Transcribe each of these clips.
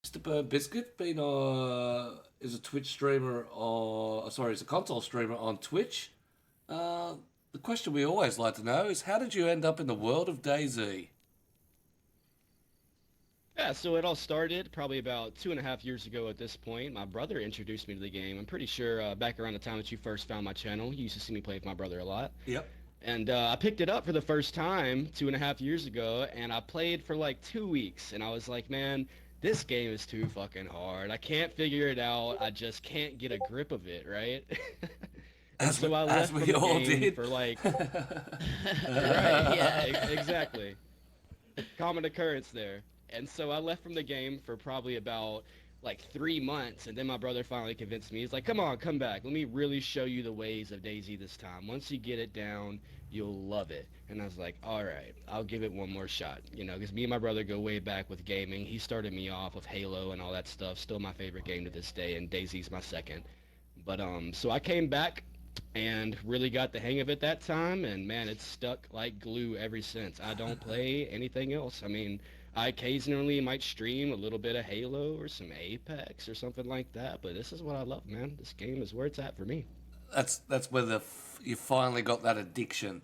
Mr. Burnt Biscuit been is a Twitch streamer or sorry, is a console streamer on Twitch. The question we always like to know is how did you end up in the world of DayZ? Yeah, so it all started probably about 2.5 years ago at this point. My brother introduced me to the game. I'm pretty sure back around the time that you first found my channel, you used to see me play with my brother a lot. Yep. And I picked it up for the first time 2.5 years ago, and I played for like 2 weeks. And I was like, man, this game is too fucking hard. I can't figure it out. I just can't get a grip of it, right? And As we, so I as left from we the all game did. for like, right, yeah, Yeah. exactly. Common occurrence there. And so I left from the game for probably about like 3 months, and then my brother finally convinced me. He's like, "Come on, come back. Let me really show you the ways of DayZ this time. Once you get it down, you'll love it." And I was like, "All right, I'll give it one more shot." You know, because me and my brother go way back with gaming. He started me off with Halo and all that stuff. Still my favorite game to this day, and DayZ's my second. But so I came back and really got the hang of it that time, and man, it's stuck like glue ever since. I don't play anything else. I mean, I occasionally might stream a little bit of Halo or some Apex or something like that, but this is what I love, man. This game is where it's at for me. That's where you finally got that addiction,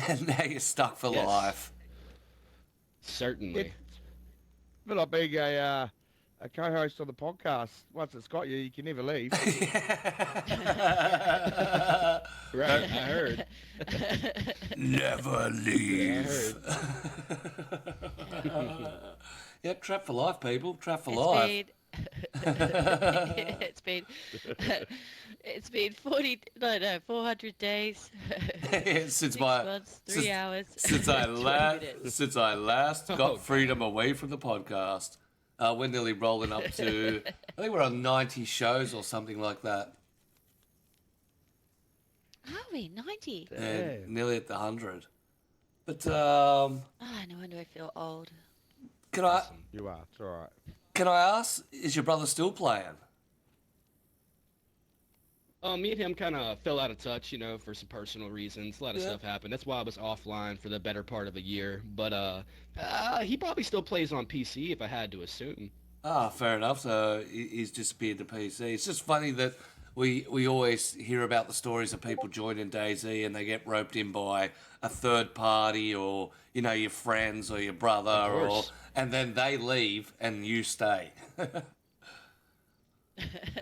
and now you're stuck for Yes, life. certainly. It's a bit like being a co-host on the podcast. Once it's got you, you can never leave. Right, I heard. Never I leave. heard. Yep, trap for life, people. Trap for It's life. been it's been it's been 40 no no 400 days, since 6 months, since 3 hours, since I 20 last minutes. since I last Oh got God. freedom away from the podcast. We're nearly rolling up to I think we're on 90 shows or something like that, Are we 90? and Damn. nearly at the 100. But Oh, no wonder I feel old. can I Awesome. You are. It's all right. can I ask? Is your brother still playing? Me and him kind of fell out of touch, for some personal reasons. A lot of Yeah. stuff happened. That's why I was offline for the better part of a year. But he probably still plays on PC if I had to assume. Ah, fair enough. So he's disappeared to PC. It's just funny that we always hear about the stories of people joining DayZ and they get roped in by a third party or your friends or your Of brother or course, and then they leave and you stay. right?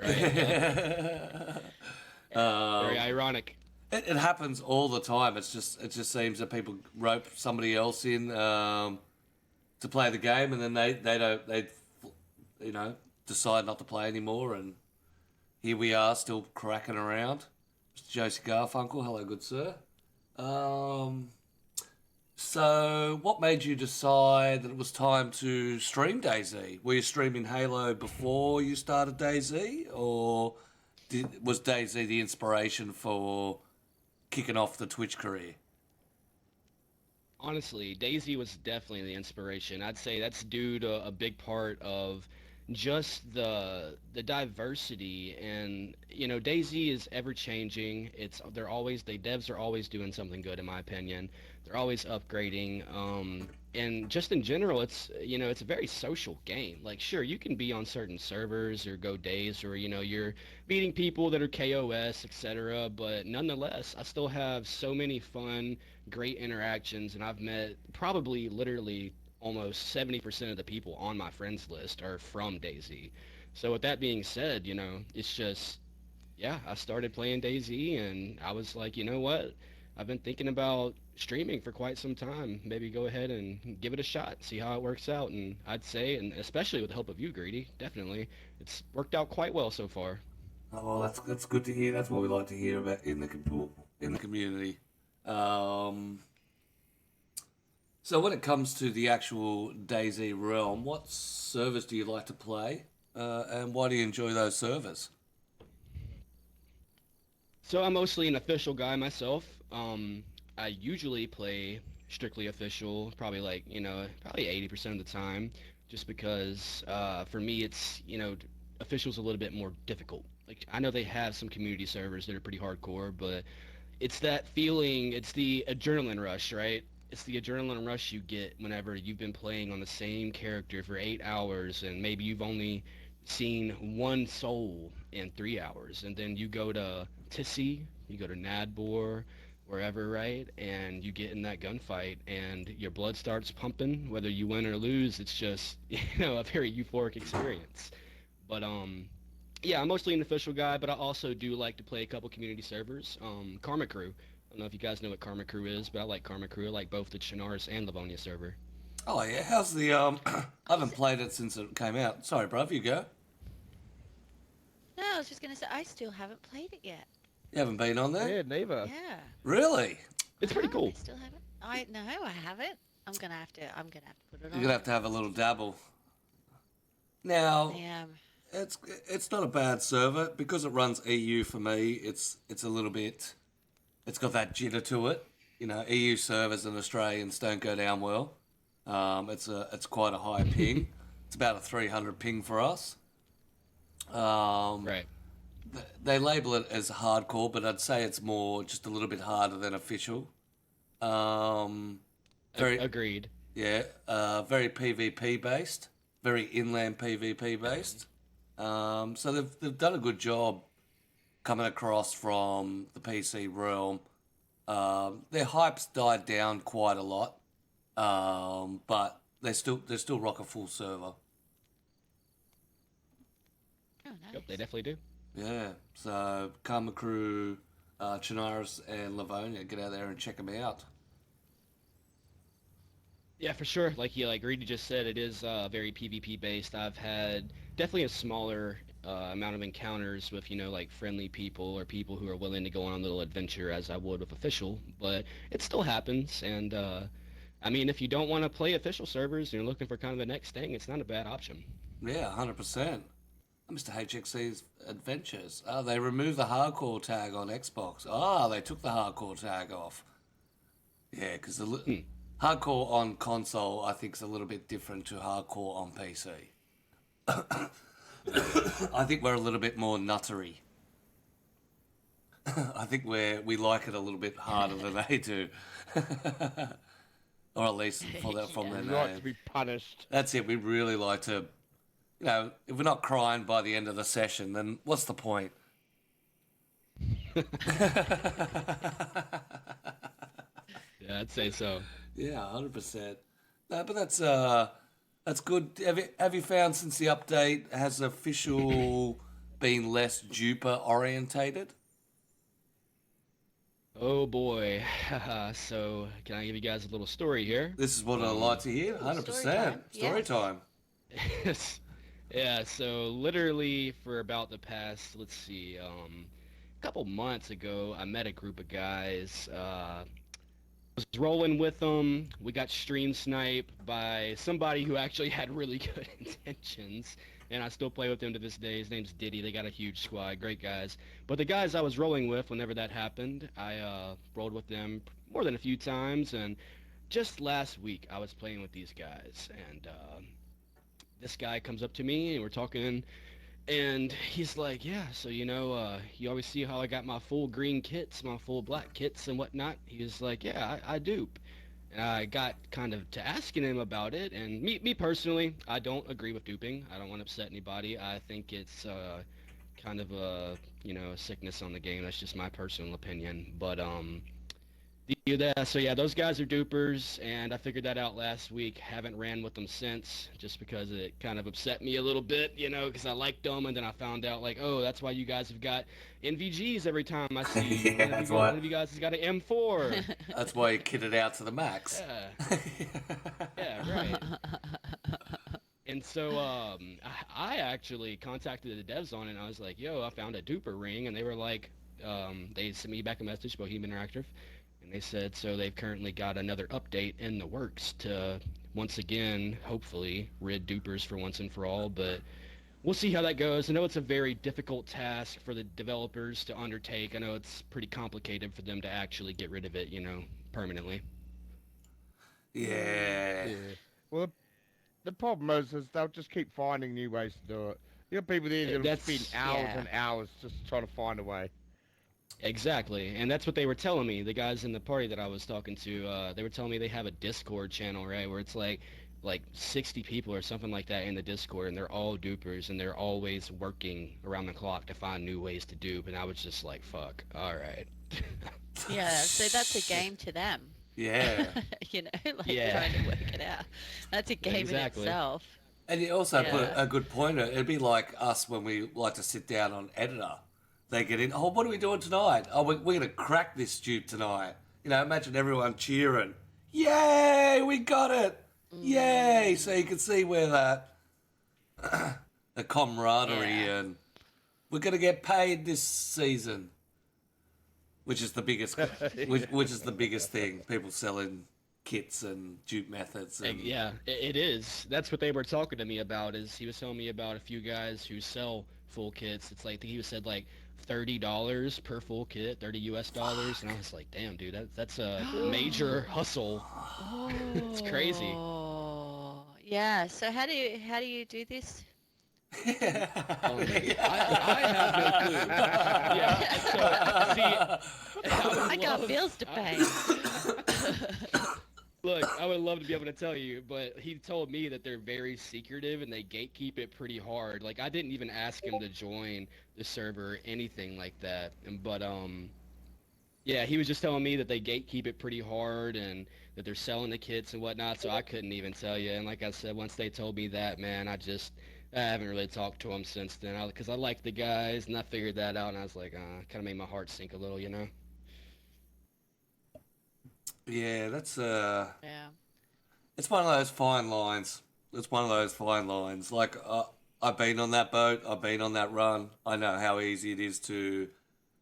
Yep. Very Um, ironic. it happens all the time. It just seems that people rope somebody else in to play the game and then they don't you know decide not to play anymore and here we are, still cracking around. Mr. Josie Garfunkel, hello, good sir. Um, so, what made you decide that it was time to stream DayZ? Were you streaming Halo before you started DayZ, or was DayZ the inspiration for kicking off the Twitch career? Honestly, Daisy was definitely the inspiration. I'd say that's due to a big part of just the diversity and Daisy is ever changing. The devs are always doing something good in my opinion. They're always upgrading. And just in general, it's a very social game. Like sure, you can be on certain servers or go days or you're meeting people that are KOS, etc. But nonetheless, I still have so many fun great interactions, and I've met probably literally almost 70% of the people on my friends list are from DayZ. So with that being said, it's just yeah, I started playing DayZ and I was like, you know what? I've been thinking about streaming for quite some time. Maybe go ahead and give it a shot, see how it works out. And I'd say, and especially with the help of you, Greedy, definitely, it's worked out quite well so far. Oh, well, that's good to hear. That's what we like to hear about in the community. Um, So when it comes to the actual DayZ realm, what servers do you like to play, and why do you enjoy those servers? So I'm mostly an official guy myself. I usually play strictly official, probably like, probably 80% of the time, just because for me it's, official's a little bit more difficult. Like I know they have some community servers that are pretty hardcore, but it's that feeling, it's the adrenaline rush, right? it's the adrenaline rush you get whenever you've been playing on the same character for 8 hours and maybe you've only seen one soul in 3 hours, and then you go to Tissy, you go to Nadbor, wherever, right? And you get in that gunfight, and your blood starts pumping, whether you win or lose. It's just a very euphoric experience. But yeah, I'm mostly an official guy, but I also do like to play a couple community servers. Karma Crew. I don't know if you guys know what Karma Crew is, but I like Karma Crew. I like both the Chinaris and Livonia server. Oh yeah, how's the I haven't played it since it came out. Sorry, bruv, you go. No, I was just gonna say I still haven't played it yet. You haven't been on there? Yeah, neither. Yeah. Really? It's pretty cool. I still haven't. No, I haven't. I'm gonna have to put it You're on. gonna have to have a little dabble. Now, Yeah. it's not a bad server because it runs EU for me. It's a little bit. It's got that jitter to it. EU servers and Australians don't go down well. It's quite a high ping. It's about a 300 ping for us. Right. They label it as hardcore, but I'd say it's more just a little bit harder than official. Very Agreed. Yeah, very PvP based, very inland PvP based. So they've done a good job coming across from the PC realm. Their hype's died down quite a lot, but they still rock a full server. Oh, Yep, they nice. definitely do. Yeah, so Karma Crew, Chinaris and Livonia, get out there and check them out. Yeah, for sure. Like Reedy just said, it is very PvP based. I've had definitely a smaller amount of encounters with, like friendly people or people who are willing to go on a little adventure as I would with official, but it still happens. And I mean, if you don't want to play official servers and you're looking for kind of the next thing, it's not a bad option. Yeah, 100%. Mr. HXC's Adventures. Oh, they removed the hardcore tag on Xbox. Oh, they took the hardcore tag off. Yeah, because hardcore on console, I think, is a little bit different to hardcore on PC. I think we're a little bit more nuttery. I think we like it a little bit harder than they do. Or at least from their We like to name. be punished. That's it. We really like to, if we're not crying by the end of the session, then what's the point? Yeah, I'd say so. Yeah, 100%. No, but that's good. Have you found since the update has official been less duper orientated? Oh boy. So, can I give you guys a little story here? This is what I like to hear. Story 100%. time. Story Yes. time. Yeah, so literally for about the past, let's see, couple months ago, I met a group of guys. Was rolling with them. We got stream sniped by somebody who actually had really good intentions, and I still play with him to this day. His name's Diddy. They got a huge squad, great guys. But the guys I was rolling with, whenever that happened, I rolled with them more than a few times, and just last week I was playing with these guys, and this guy comes up to me, and we're talking. And he's like, yeah, so you always see how I got my full green kits, my full black kits and whatnot. He was like, yeah, I dupe. And I got kind of to asking him about it. And me personally, I don't agree with duping. I don't want to upset anybody. I think it's kind of a sickness on the game. That's just my personal opinion. But so yeah, those guys are dupers, and I figured that out last week. Haven't ran with them since, just because it kind of upset me a little bit, because I liked them, and then I found out like, oh, that's why you guys have got NVGs every time I see Yeah, that's why. one of you guys has got an M4. That's why you kit it out to the max. Yeah, yeah, right. And so I actually contacted the devs on it, and I was like, yo, I found a duper ring, and they were like, they sent me back a message, Bohemian Interactive. And they said so they've currently got another update in the works to once again, hopefully, rid dupers for once and for all. But we'll see how that goes. I know it's a very difficult task for the developers to undertake. I know it's pretty complicated for them to actually get rid of it, permanently. Yeah. Yeah. Well, the problem is they'll just keep finding new ways to do it. You got people there that'll That's- spend hours Yeah. and hours just trying to find a way. Exactly, and that's what they were telling me. The guys in the party that I was talking to, they were telling me they have a Discord channel, right, where it's like 60 people or something like that in the Discord, and they're all dupers, and they're always working around the clock to find new ways to dupe. And I was just like, "Fuck, all right." Yeah, so that's a game to them. Yeah. You know, like Yeah, trying to work it out. That's a game in exactly. itself. And you also put Yeah. a good pointer. It'd be like us when we like to sit down on editor. They get in, oh, what are we doing tonight? Oh, we're going to crack this dupe tonight. You know, imagine everyone cheering. Yay, we got it. Yay. So you can see where that, the camaraderie Yeah. and we're going to get paid this season. Which is the biggest, which is the biggest thing. People selling kits and dupe methods. And Yeah, it is. That's what they were talking to me about. Is he was telling me about a few guys who sell full kits. It's like he said like $30 per full kit, 30 US dollars, and I was like, damn, dude, that's a major hustle. It's crazy. Oh, yeah. So how do you do this? I have no clue. Yeah. So see, I got bills to pay. look, I would love to be able to tell you, but he told me that they're very secretive and they gatekeep it pretty hard. Like I didn't even ask him to join the server or anything like that. But yeah, he was just telling me that they gatekeep it pretty hard and that they're selling the kits and whatnot. So I couldn't even tell you. And like I said, once they told me that, man, I haven't really talked to him since then. Because I like the guys and I figured that out. And I was like, kind of made my heart sink a little, you know? yeah, that's Yeah. it's one of those fine lines. It's one of those fine lines. Like I've been on that boat. I've been on that run. I know how easy it is to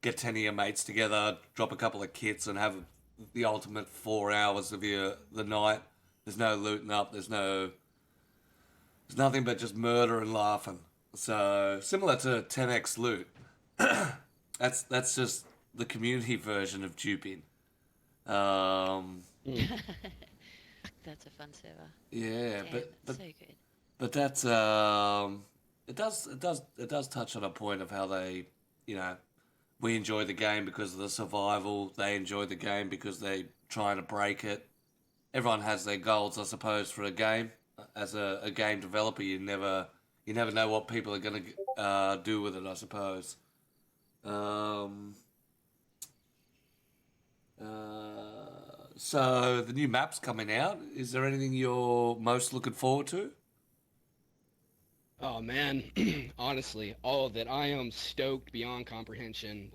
get 10 of your mates together, drop a couple of kits, and have the ultimate 4 hours of the night. There's no looting up. There's nothing but just murder and laughing. So similar to 10x loot. That's just the community version of duping. Um, That's a fun server. yeah, Damn, but that's so good. but that's it does touch on a point of how they, you know, we enjoy the game because of the survival. They enjoy the game because they trying to break it. Everyone has their goals, I suppose, for a game. As a game developer, you never know what people are gonna do with it, I suppose. Um, so the new map's coming out. Is there anything you're most looking forward to? Oh man, honestly, all of it. I am stoked beyond comprehension.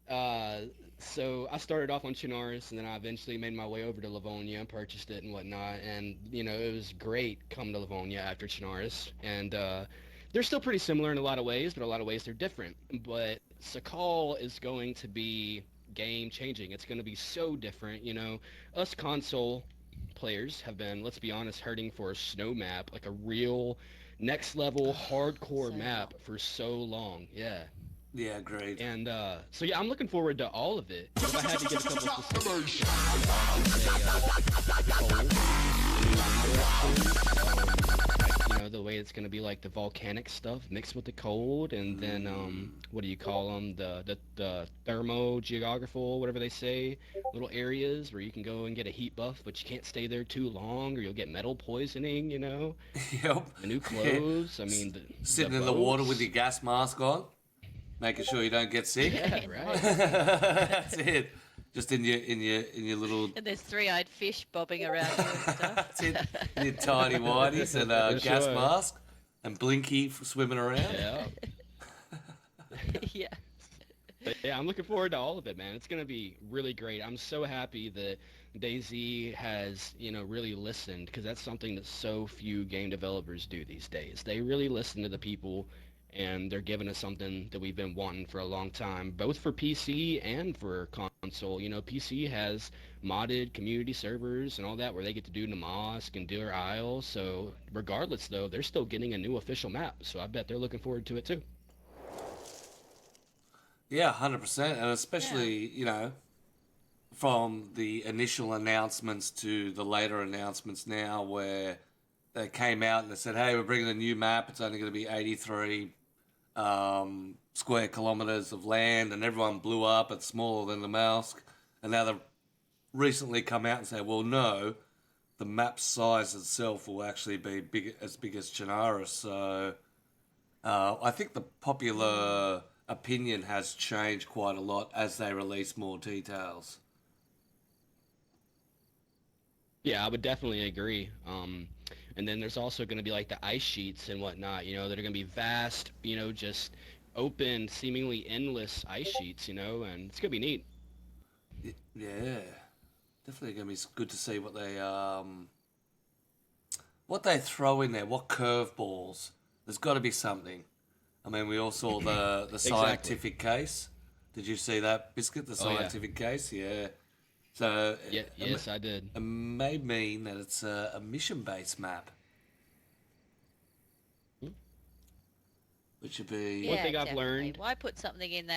Uh, so I started off on Chinaris, and then I eventually made my way over to Livonia and purchased it and whatnot. And it was great coming to Livonia after Chinaris. And they're still pretty similar in a lot of ways, but a lot of ways they're different. But Sakal is going to be game changing. It's going to be so different. Us console players have been, let's be honest, hurting for a snow map, like a real next level hardcore So map long. for so long. Yeah. Yeah, agreed. And so yeah, I'm looking forward to all of it. If I had to give a couple specifics, the way it's gonna be like the volcanic stuff mixed with the cold, and then what do you call them? The thermo geographical, whatever they say, little areas where you can go and get a heat buff, but you can't stay there too long, or you'll get metal poisoning. Yep. The new Yeah. clothes. I mean, Sitting the in the water with boats. your gas mask on, making sure you don't get sick. Yeah, In the right. water. That's it. Just in your little And there's three-eyed fish bobbing around you and stuff. that's it. In your tiny whities and For gas sure. mask and Blinky swimming around. Yeah. Yeah. But yeah, I'm looking forward to all of it, man. It's gonna be really great. I'm so happy that DayZ has, really listened, because that's something that so few game developers do these days. They really listen to the people, and they're giving us something that we've been wanting for a long time, both for PC and for console. PC has modded community servers and all that where they get to do Namask and Deer Isle. So regardless, though, they're still getting a new official map. So I bet they're looking forward to it too. Yeah, 100%, and Yeah. especially from the initial announcements to the later announcements now, where they came out and they said, "Hey, we're bringing a new map. It's only going to be 83 square kilometers of land, and everyone blew up. It's smaller than the mouse, and now they've recently come out and say, well, no, the map size itself will actually be big as Chernarus. So I think the popular opinion has changed quite a lot as they release more details. Yeah, I would definitely agree. And then there's also going to be like the ice sheets and whatnot, that are going to be vast, just open, seemingly endless ice sheets, and it's going to be neat. Yeah, definitely gonna be good to see what they throw in there. What curveballs? There's got to be something. I mean, we all saw the scientific case. Did you see that, Biscuit? The scientific case, yeah. So Yeah, yes, I did. It may mean that it's a mission-based map, which would be One thing I've definitely. learned. Why put something in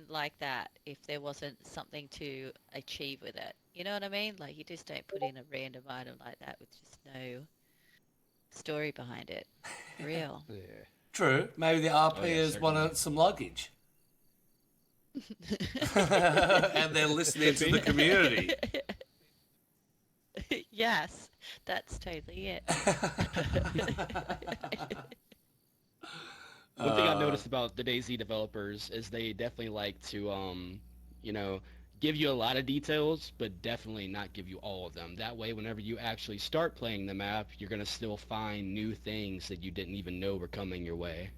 like that if there wasn't something to achieve with it? You know what I mean? Like you just don't put in a random item like that with just no story behind it. Real. Yeah. true. Maybe the RPers certainly. wanted some luggage, and they're listening to the community. Yes, that's totally it. One thing I've noticed about the DayZ developers is they definitely like to, you know, give you a lot of details, but definitely not give you all of them. That way, whenever you actually start playing the map, you're going to still find new things that you didn't even know were coming your way.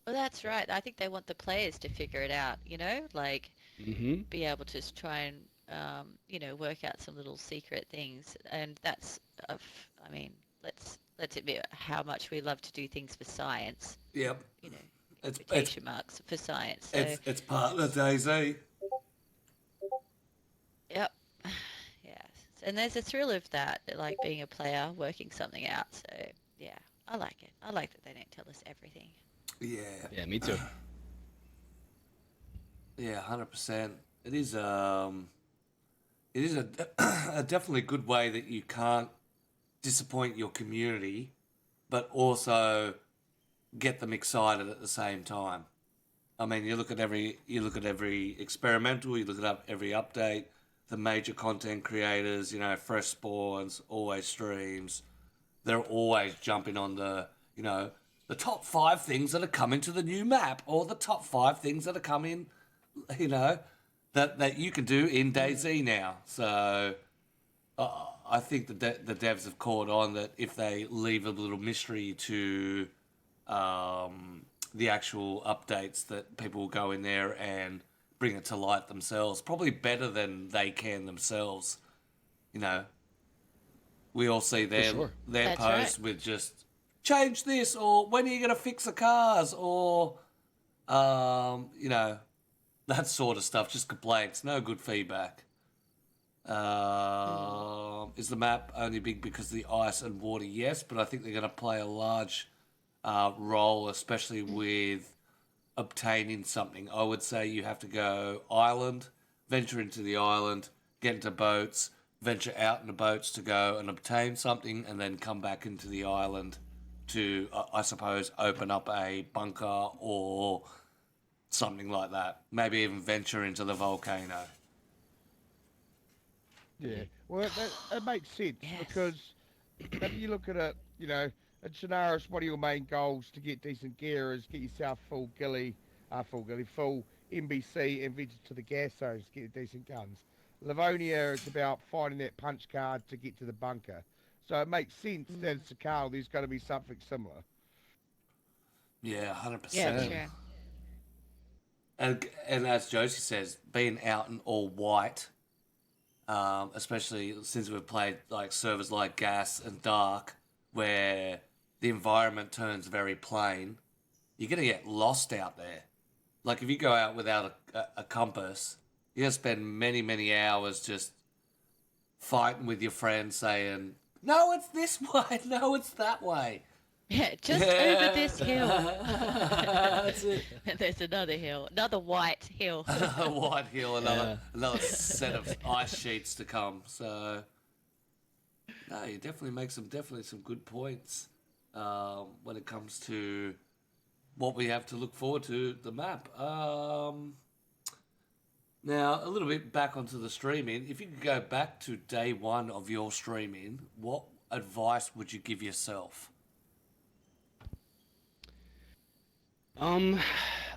Well, that's right. I think they want the players to figure it out, like Mm-hmm. be able to try and, work out some little secret things. And that's, I mean, let's admit how much we love to do things for science, Yep, you know, it's quotation marks for science. So, it's part of the DayZ. yep. Yes. And there's a thrill of that, like being a player, working something out. So, yeah, I like it. I like that they don't tell us everything. Yeah, Yeah, me too. yeah, 100%. It is a definitely good way that you can't disappoint your community, but also get them excited at the same time. I mean, you look at every experimental, you look at every update, the major content creators, fresh spawns, always streams. They're always jumping on the top 5 things that are coming to the new map, or the top 5 things that are coming, that you can do in DayZ now. So I think the devs have caught on that if they leave a little mystery to the actual updates, that people will go in there and bring it to light themselves, probably better than they can themselves. We all see their That's posts right. with just change this, or when are you going to fix the cars, or that sort of stuff. Just complaints, no good feedback. Is the map only big because of the ice and water? Yes, but I think they're going to play a large role, especially with obtaining something. I would say you have to go island, venture into the island, get into boats, venture out in the boats to go and obtain something, and then come back into the island to, I suppose, open up a bunker or something like that. Maybe even venture into the volcano. Yeah. Well, that makes sense Yes. because if you look at it, at Chernarus, one of your main goals to get decent gear is get yourself full NBC and venture to the gas zones to get decent guns. Livonia, it's about finding that punch card to get to the bunker. So it makes sense that it's a Carl, there's going to be something similar. Yeah, Yeah, 100%. true. And as Josie says, being out in all white, especially since we've played like servers like Gas and Dark, where the environment turns very plain, you're going to get lost out there. Like if you go out without a compass, you're going to spend many, many hours just fighting with your friends saying, no, it's this way, no, it's that way. Yeah, just over this hill. That's it. There's another hill, another white hill. A white hill, another set of ice sheets to come. So, no, you definitely make some good points when it comes to what we have to look forward to the map. Now, a little bit back onto the streaming. If you could go back to day one of your streaming, what advice would you give yourself? Um,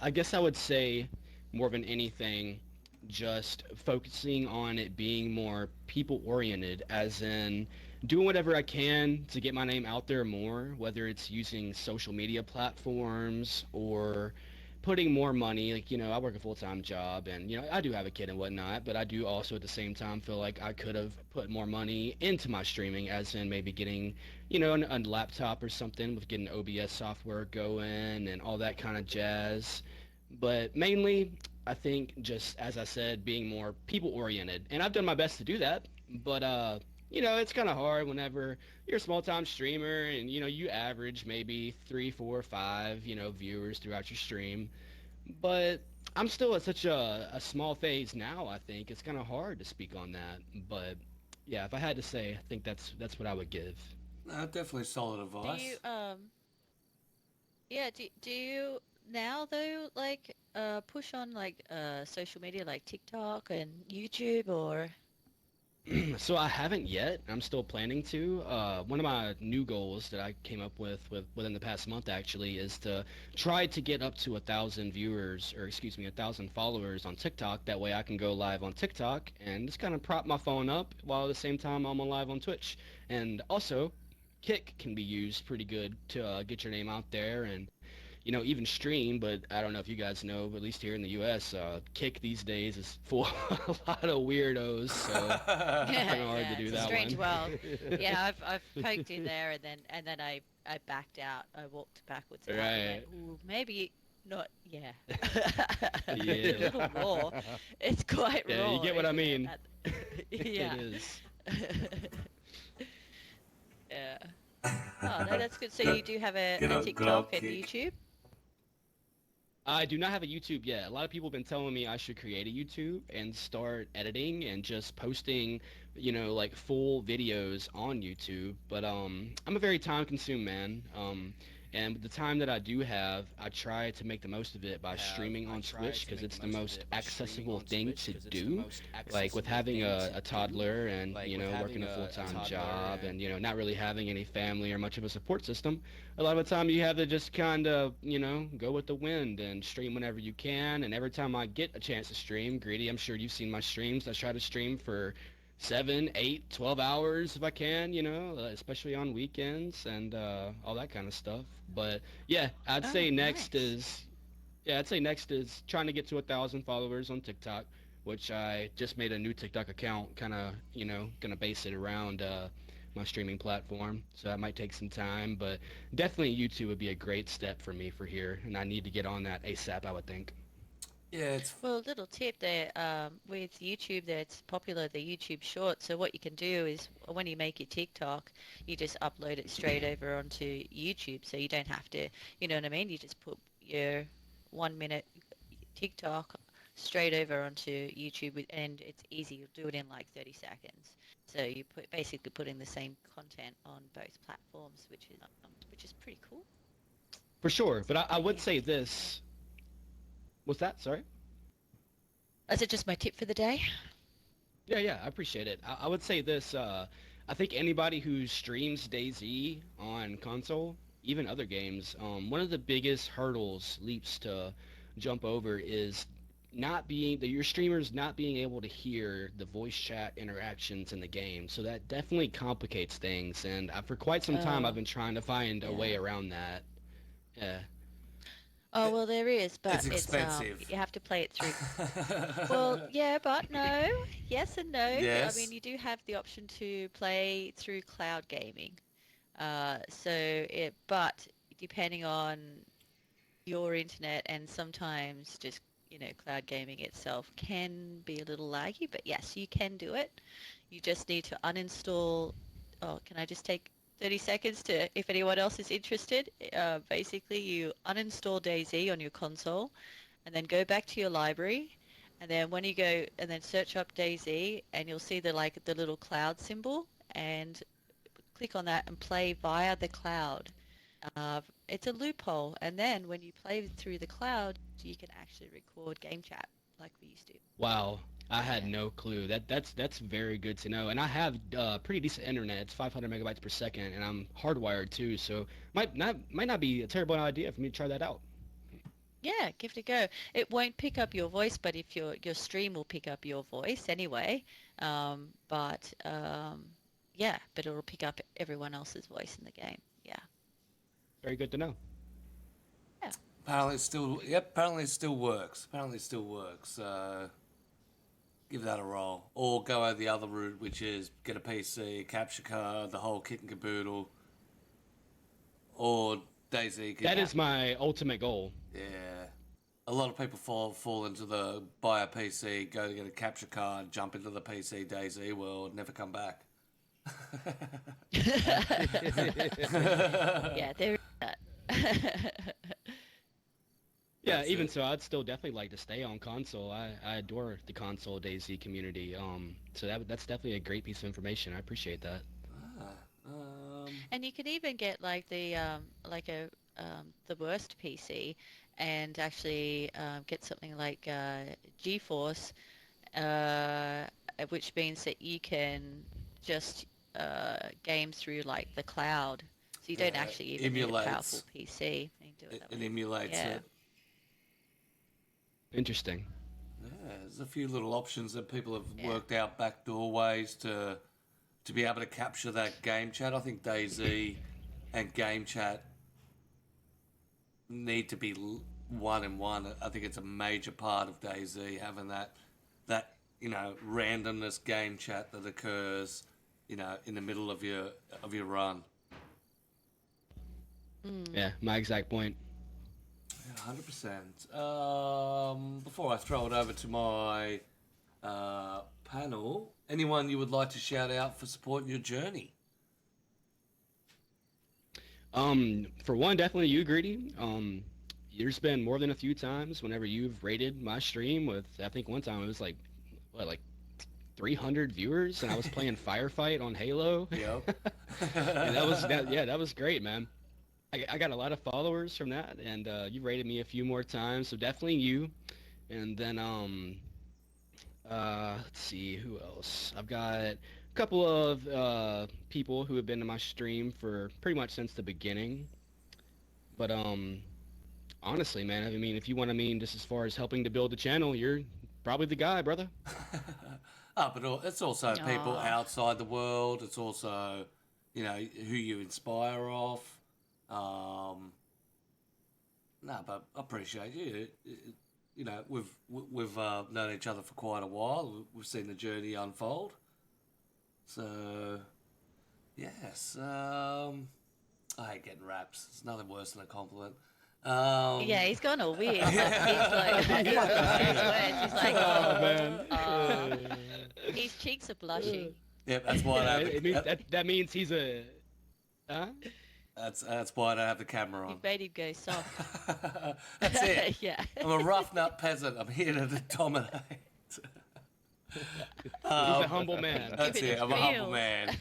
I guess I would say more than anything, just focusing on it being more people oriented, as in doing whatever I can to get my name out there more, whether it's using social media platforms or putting more money. Like, I work a full-time job and, I do have a kid and whatnot, but I do also at the same time feel like I could have put more money into my streaming, as in maybe getting a laptop or something with getting OBS software going and all that kind of jazz. But mainly, I think just as I said, being more people oriented, and I've done my best to do that. But it's kind of hard whenever you're a small time streamer and you average maybe three, four, five viewers throughout your stream. But I'm still at such a small phase now. I think it's kind of hard to speak on that. But yeah, if I had to say, I think that's what I would give. Definitely solid Do you advice. yeah, do you now though like push on like social media like TikTok and YouTube or So I haven't yet. I'm still planning to. One of my new goals that I came up with within the past month actually is to try to get up to 1,000 viewers, or excuse me, 1,000 followers on TikTok. That way I can go live on TikTok and just kind of prop my phone up while at the same time I'm on live on Twitch. And also, Kick can be used pretty good to get your name out there and even stream, but I don't know if you guys know, but at least here in the U.S., Kick these days is full of a lot of weirdos, so it's yeah, kind of hard to yeah, do it's a that strange one. world. Yeah, I've poked in there and then I backed out. I walked backwards out and went, Right. ooh, maybe not. Yeah, a Yeah. little raw. It's quite Yeah, you raw, get what I isn't it? mean. It Yeah. is. Yeah. Oh, no, that's good. So you do have Get a up, good old TikTok and kick. YouTube? I do not have a YouTube yet. A lot of people have been telling me I should create a YouTube and start editing and just posting, like full videos on YouTube. But I'm a very time-consumed man. And with the time that I do have, I try to make the most of it by streaming on Twitch because it's the most accessible thing to do. Like with having a toddler and, working a full-time job and, not really having any family or much of a support system, a lot of the time you have to just kind of, go with the wind and stream whenever you can. And every time I get a chance to stream, Greedy, I'm sure you've seen my streams. I try to stream for 7, 8, 12 hours if I can, especially on weekends and all that kind of stuff. But yeah, Oh, nice. I'd say next is trying to get to 1,000 followers on TikTok, which I just made a new TikTok account, kind of, gonna base it around my streaming platform. So that might take some time, but definitely YouTube would be a great step for me for here, and I need to get on that ASAP, I would think. Yeah, it's Well, little tip there, with YouTube that's popular, the YouTube Shorts. So what you can do is when you make your TikTok, you just upload it straight over onto YouTube. So you don't have to, you know what I mean? You just put your 1 minute TikTok straight over onto YouTube and it's easy. You'll do it in like 30 seconds. So you put basically putting the same content on both platforms, which is pretty cool. For sure, but I So would yeah. say this. What's that? Sorry? Is it just my tip for the day? Yeah, yeah, I appreciate it. I would say this. I think anybody who streams DayZ on console, even other games, one of the biggest hurdles, leaps to jump over is not being your streamers not being able to hear the voice chat interactions in the game. So that definitely complicates things. And for quite some time, I've Oh, been trying to find a way yeah. around that. Yeah. Oh, well, there is, but it's expensive. you have to play it through. Well, yeah, but no. Yes and no. I mean, Yes. you do have the option to play through cloud gaming. But depending on your internet and sometimes just, cloud gaming itself can be a little laggy, but yes, you can do it. You just need to uninstall. Oh, can I just take 30 seconds to, if anyone else is interested? Basically, you uninstall DayZ on your console and then go back to your library. And then when you go and then search up DayZ and you'll see the little cloud symbol and click on that and play via the cloud. It's a loophole, and then when you play through the cloud, you can actually record game chat like we used to. Wow, I had Yeah. no clue. That's very good to know. And I have pretty decent internet. It's 500 megabytes per second, and I'm hardwired too. So might not be a terrible idea for me to try that out. Yeah, give it a go. It won't pick up your voice, but if your stream will pick up your voice anyway. But yeah, but it'll pick up everyone else's voice in the game. Yeah. Very good to know. Yeah. Apparently it still, yep, apparently it still works. Apparently it still works. So give that a roll. Or go over the other route, which is get a PC, capture card, the whole kit and caboodle. Or DayZ could, That is my ultimate goal. yeah. A lot of people fall into the buy a PC, go to get a capture card, jump into the PC DayZ world, never come back. Yeah, there is that. Yeah, That's even it. so, I'd still definitely like to stay on console. I adore the console DayZ community. So that's definitely a great piece of information. I appreciate that. Ah, And you can even get like a the worst PC and actually get something like GeForce, uh, which means that you can just game through like the cloud. So you don't yeah, actually even need a powerful emulates. PC. You can do it that It way. emulates Yeah. it. Interesting. Yeah, there's a few little options that people have Yeah. worked out backdoor ways to be able to capture that game chat. I think DayZ and game chat need to be one in one. I think it's a major part of DayZ having that randomness game chat that occurs in the middle of your run. Mm. Yeah, my exact point. 100%. Before I throw it over to my panel, anyone you would like to shout out for supporting your journey? For one, definitely you, Greedy. There's been more than a few times whenever you've rated my stream with, I think one time it was like, what, like 300 viewers, and I was playing Firefight on Halo. Yep. And yeah, that was great, man. I got a lot of followers from that, and you rated me a few more times, so definitely you. And then let's see who else. I've got a couple of people who have been to my stream for pretty much since the beginning. But honestly, man, I mean, if you want to mean just as far as helping to build the channel, you're probably the guy, brother. But it's also people Aw. outside the world. It's also, who you inspire off. No, but I appreciate you. We've known each other for quite a while. We've seen the journey unfold. So, yes. I hate getting raps. It's nothing worse than a compliment. Yeah, he's gone all weird. He's like, he's words. He's like, Oh man. his cheeks are blushing. Yep, that's why I Yeah, have it means the, that means he's a. Huh? that's why I don't have the camera on. You've made him go soft. That's it. Yeah. I'm a rough nut peasant. I'm here to dominate. He's a humble man. That's Give it it. a I'm a humble feel. man.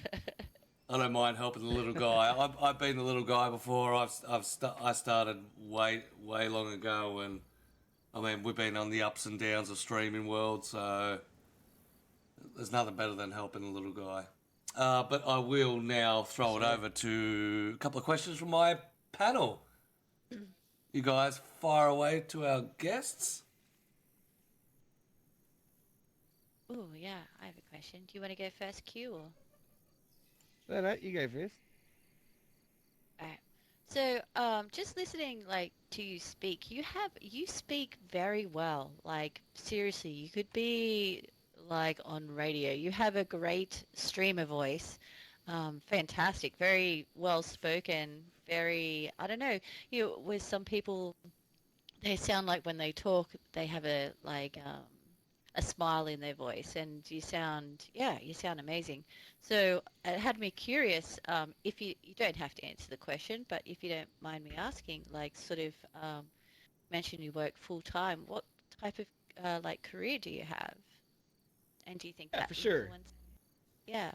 I don't mind helping the little guy. I've been the little guy before. I started way long ago, and I mean we've been on the ups and downs of streaming world. So there's nothing better than helping a little guy. But I will now throw it over to a couple of questions from my panel. You guys fire away to our guests. Oh, yeah, I have a question. Do you want to go first, Q, or? No, you go first. Alright. So, just listening like to you speak, you speak very well. Like seriously, you could be like on radio. You have a great streamer voice. Fantastic, very well spoken, very, I don't know, with some people they sound like when they talk, they have a smile in their voice, and you sound amazing. So it had me curious. If you don't have to answer the question, but if you don't mind me asking, like sort of mention you work full time, what type of like career do you have, and do you think Yeah, that for sure. influence? Yeah.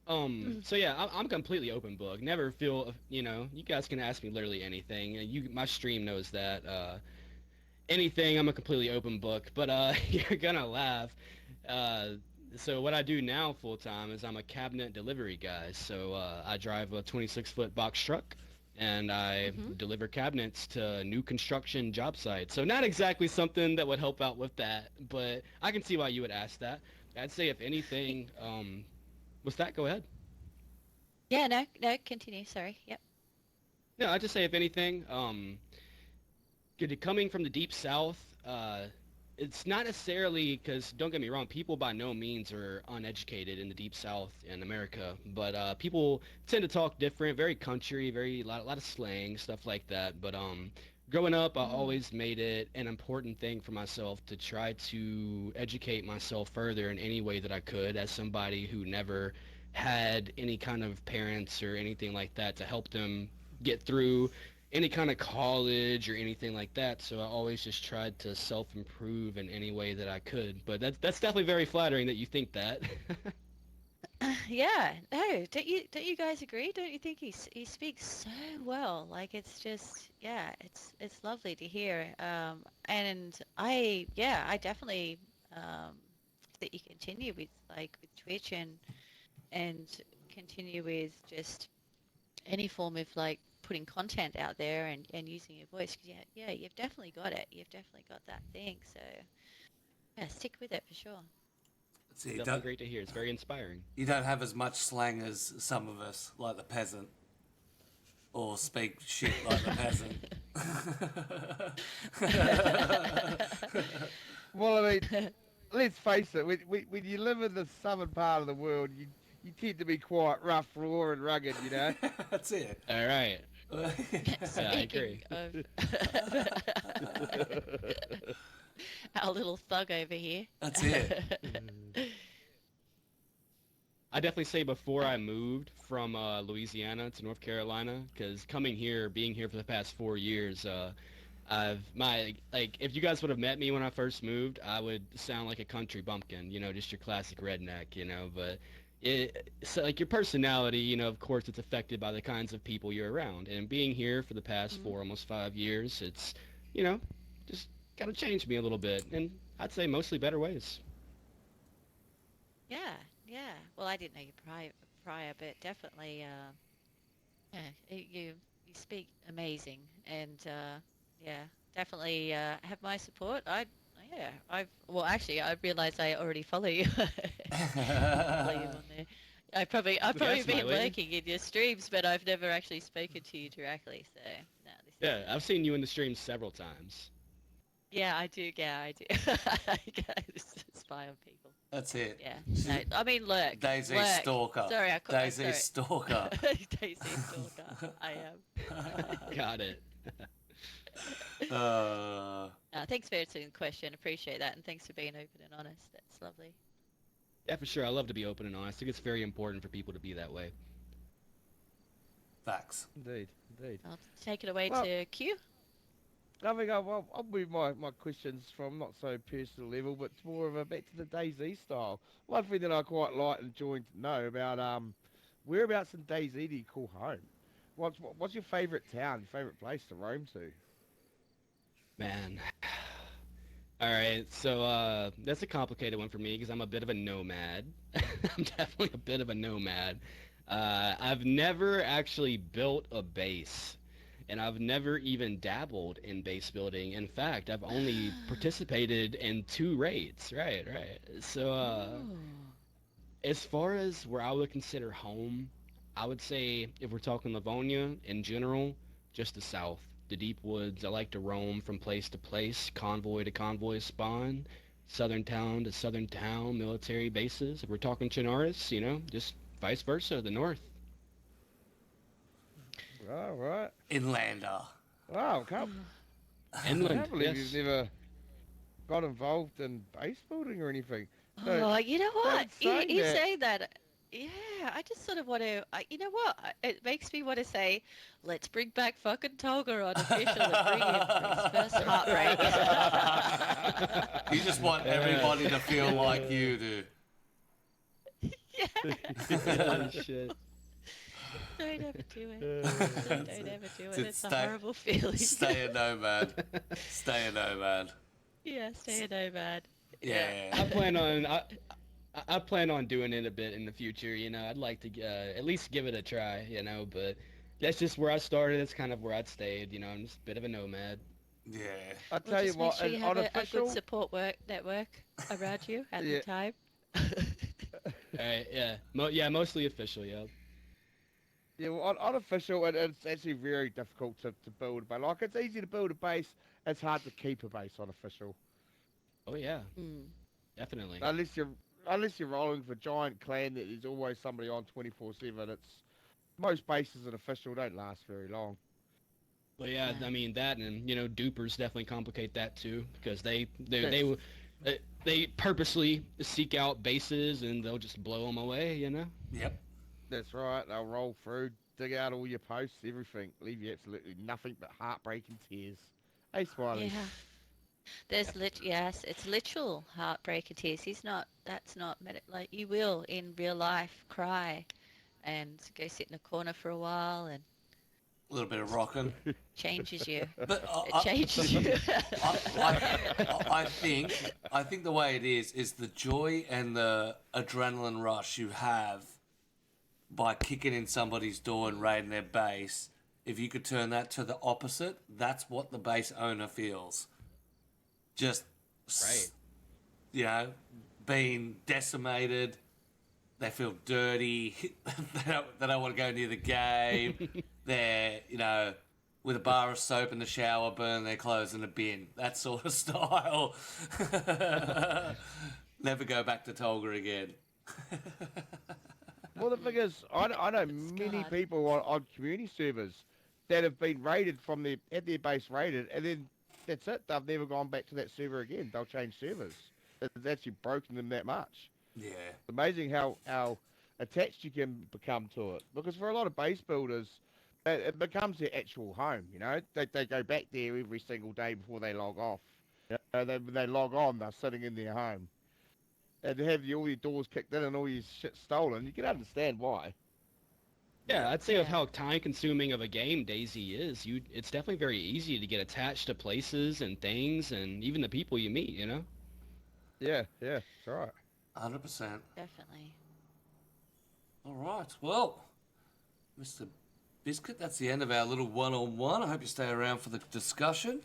So yeah, I'm completely open book. Never feel, you guys can ask me literally anything. My stream knows that. Anything, I'm a completely open book. But you're gonna laugh. Uh, so what I do now full time is I'm a cabinet delivery guy. So I drive a 26-foot box truck, and I Mm-hmm. deliver cabinets to new construction job sites. So not exactly something that would help out with that, but I can see why you would ask that. I'd say if anything, what's that? Go ahead. Yeah, no, no, continue. Sorry. Yep. No, I'd just say if anything, coming from the deep south, it's not necessarily because don't get me wrong, people by no means are uneducated in the deep south in America, but people tend to talk different, very country, very lot of slang, stuff like that. But growing up, I Mm. always made it an important thing for myself to try to educate myself further in any way that I could, as somebody who never had any kind of parents or anything like that to help them get through any kind of college or anything like that. So I always just tried to self-improve in any way that I could. But that's definitely very flattering that you think that. Yeah, no, don't you guys agree? Don't you think he speaks so well? Like it's just yeah, it's lovely to hear. And I definitely that you continue with like with Twitch and continue with just any form of like putting content out there and using your voice. 'Cause yeah, you've definitely got it. You've definitely got that thing. So yeah, stick with it for sure. So Definitely great to hear. It's very inspiring. you don't have as much slang as some of us, like the peasant, or speak shit like the peasant. Well, I mean, let's face it. When you live in the southern part of the world, you tend to be quite rough, raw, and rugged. You know. That's it. All right. Yeah, I Speaking agree. of our little thug over here. That's it. I definitely say before Uh, I moved from Louisiana to North Carolina, because coming here, being here for the past 4 years, if you guys would have met me when I first moved, I would sound like a country bumpkin, just your classic redneck, But so like your personality, of course, it's affected by the kinds of people you're around. And being here for the past mhm. 4, almost 5 years, it's, you know, just kind of changed me a little bit, and I'd say mostly better ways. Yeah, yeah. Well, I didn't know you prior, but definitely, yeah, you speak amazing, and yeah, definitely have my support. Yeah, actually I realized I already follow you. Follow you on there. I've Look at that, probably been Smiley. lurking in your streams, but I've never actually spoken to you directly. So no, this is Yeah, I've seen you in the stream several times. yeah, I do. Yeah, I do. I just spy on people. That's it. Yeah. She's No, I mean lurk. Daisy Lurk. Stalker. Sorry, Daisy sorry. Stalker. Daisy Stalker. I am. Got it. uh, Thanks for answering the question. Appreciate that, and thanks for being open and honest. That's lovely. Yeah, for sure. I love to be open and honest. I think it's very important for people to be that way. facts. Indeed, indeed. I'll take it away Well, to Q. I think I'll move my questions from not so personal level, but it's more of a back to the DayZ style. One thing that I quite like and enjoy to know about whereabouts in DayZ do you call home? What's your favourite town, your favourite place to roam to? Man. All right, so that's a complicated one for me because I'm a bit of a nomad. I'm definitely a bit of a nomad. I've never actually built a base, and I've never even dabbled in base building. In fact, I've only participated in 2 raids. Right, right. So Ooh. as far as where I would consider home, I would say if we're talking Livonia in general, just the south, the deep woods. I like to roam from place to place, convoy to convoy spawn, southern town to southern town, military bases. If we're talking Chinaris, just vice versa, the north. Right, right. Inlander. Wow, I Inland, can't believe you've yes. never got involved in base building or anything. So, Oh, you know so what? in saying You that, say that. Yeah, I just sort of want to. You know what? It makes me want to say, let's bring back fucking Toga on official and bring him for his first heartbreak. You just want Yeah. everybody to feel like you do. Oh shit. Don't ever do it. Uh, Don't ever do it. Just It's a stay- horrible feeling. Stay a nomad. Stay a nomad. Yeah, stay a nomad. Yeah. I plan on doing it a bit in the future. You know, I'd like to at least give it a try. You know, but that's just where I started. That's kind of where I'd stayed. You know, I'm just a bit of a nomad. Yeah. I Well, tell you just make what, sure you an have a unofficial. good support network around you at Yeah. the time. All right, yeah, yeah, mostly official. Yeah. Yeah, well, unofficial, it's actually very difficult to build a base. Like, it's easy to build a base, it's hard to keep a base unofficial. Oh yeah, Mm. definitely. Unless you're rolling for giant clan that there's always somebody on 24/7. It's most bases in official don't last very long. Well, yeah, Yeah. I mean that, and you know, dupers definitely complicate that too because Yes. they purposely seek out bases and they'll just blow them away. You know. Yep. That's right. They'll roll through, dig out all your posts, everything, leave you absolutely nothing but heartbreaking tears. Hey, Smiley. Yeah. Yes, it's literal heartbreak and tears. That's not, like, you will in real life cry and go sit in a corner for a while and A little bit of rocking. changes you. But It changes you. I think the way it is the joy and the adrenaline rush you have by kicking in somebody's door and raiding their base. If you could turn that to the opposite, that's what the base owner feels. Just, Right. you know, being decimated. They feel dirty. They don't want to go near the game. They're, you know, with a bar of soap in the shower, burn their clothes in a bin. That sort of style. Never go back to Tolga again. Well, the thing is, I know many scarred. people on community servers that have been raided had their base raided, and then that's it. They've never gone back to that server again. They'll change servers. It's actually broken them that much. Yeah. It's amazing how attached you can become to it. Because for a lot of base builders, it becomes their actual home. You know, they go back there every single day before they log off. You know, when they log on, they're sitting in their home. And to have all your doors kicked in and all your shit stolen, you can understand why. Yeah, I'd say of Yeah. how time-consuming of a game DayZ is, it's definitely very easy to get attached to places and things and even the people you meet. You know. Yeah, that's right. 100%. Definitely. All right. Well, Mr. Biscuit, that's the end of our little one-on-one. I hope you stay around for the discussion.